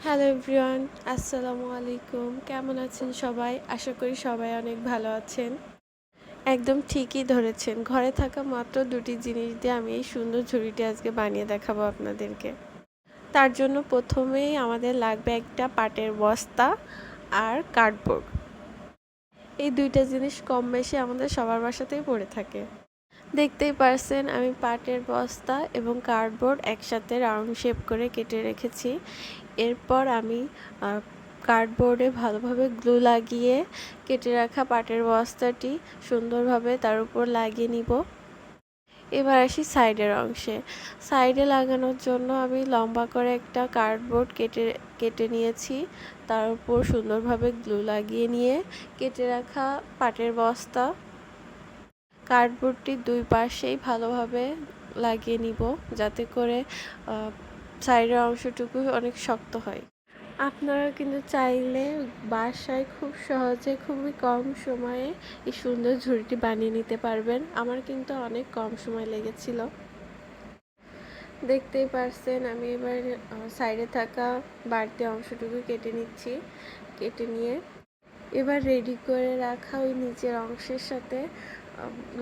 Hello everyone, আসসালামু আলাইকুম। কেমন আছেন সবাই? আশা করি সবাই অনেক ভালো আছেন। একদম ঠিকই ধরেছেন। ঘরে থাকা মাত্র ২টি জিনিস দিয়ে আমি এই সুন্দর ঝুড়িটি আজকে বানিয়ে দেখাবো আপনাদেরকে। তার জন্য ১ম এই আমাদের লাগবে একটা পাটের বস্তা আর কার্ডবোর্ড। এই ২ টা জিনিস কম বেশি আমাদের সবার বাসাতেই পড়ে থাকে। দেখতেই পারছেন আমি পাটের বস্তা এবং কার্ডবোর্ড একসাথে রাউন্ড শেপ করে কেটে রেখেছি। এরপর আমি কার্ডবোর্ডে ভালোভাবে গ্লু লাগিয়ে কেটে রাখা পাটের বস্তাটি সুন্দরভাবে তার উপর লাগিয়ে নিব। এবার আসি সাইডের অংশে। সাইডে লাগানোর জন্য আমি লম্বা করে একটা কার্ডবোর্ড কেটে নিয়েছি। তার উপর সুন্দরভাবে গ্লু লাগিয়ে নিয়ে কেটে রাখা পাটের বস্তা কার্ডবোর্ডটির ২ পাশেই ভালোভাবে লাগিয়ে নিব, যাতে করে সাইডের অংশটুকু অনেক শক্ত হয়। আপনারা কিন্তু চাইলে বাসায় খুব সহজে খুবই কম সময়ে এই সুন্দর ঝুড়িটি বানিয়ে নিতে পারবেন। আমার কিন্তু অনেক কম সময় লেগেছিল। দেখতেই পারছেন আমি এবার সাইডে থাকা বাড়তি অংশটুকু কেটে নিচ্ছি। কেটে নিয়ে এবার রেডি করে রাখা ওই নিচের অংশের সাথে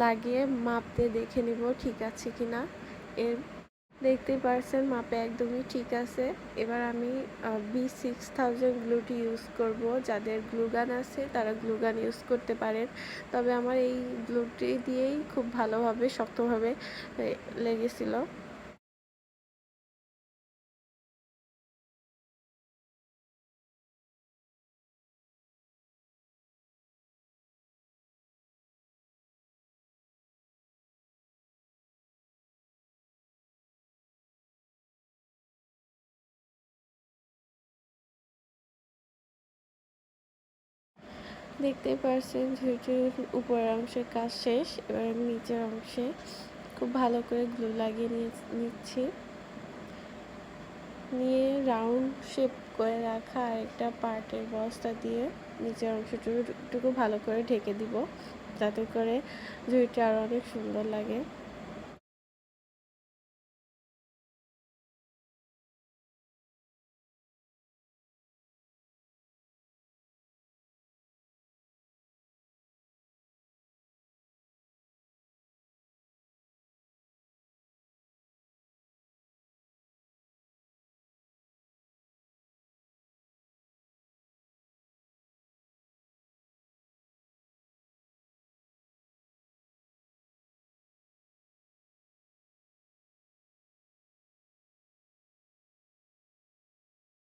লাগিয়ে মাপ দিয়ে দেখে নিব ঠিক আছে কিনা। এর দেখতেই পারছেন মাপে একদমই ঠিক আছে। এবার আমি B6000 গ্লুটি ইউজ করব। যাদের গ্লুগান আছে তারা গ্লুগান ইউজ করতে পারেন, তবে আমার এই গ্লুটি দিয়েই খুব ভালোভাবে শক্তভাবে লেগেছিল। দেখতেই পারছেন ঝুড়িটির উপরের অংশের কাজ শেষ। এবার আমি নিচের অংশে খুব ভালো করে গ্লু লাগিয়ে নিচ্ছি। নিয়ে রাউন্ড শেপ করে রাখা আরেকটা পাটের বস্তা দিয়ে নিচের অংশটুকু ভালো করে ঢেকে দিব, যাতে করে ঝুড়িটি আরও অনেক সুন্দর লাগে।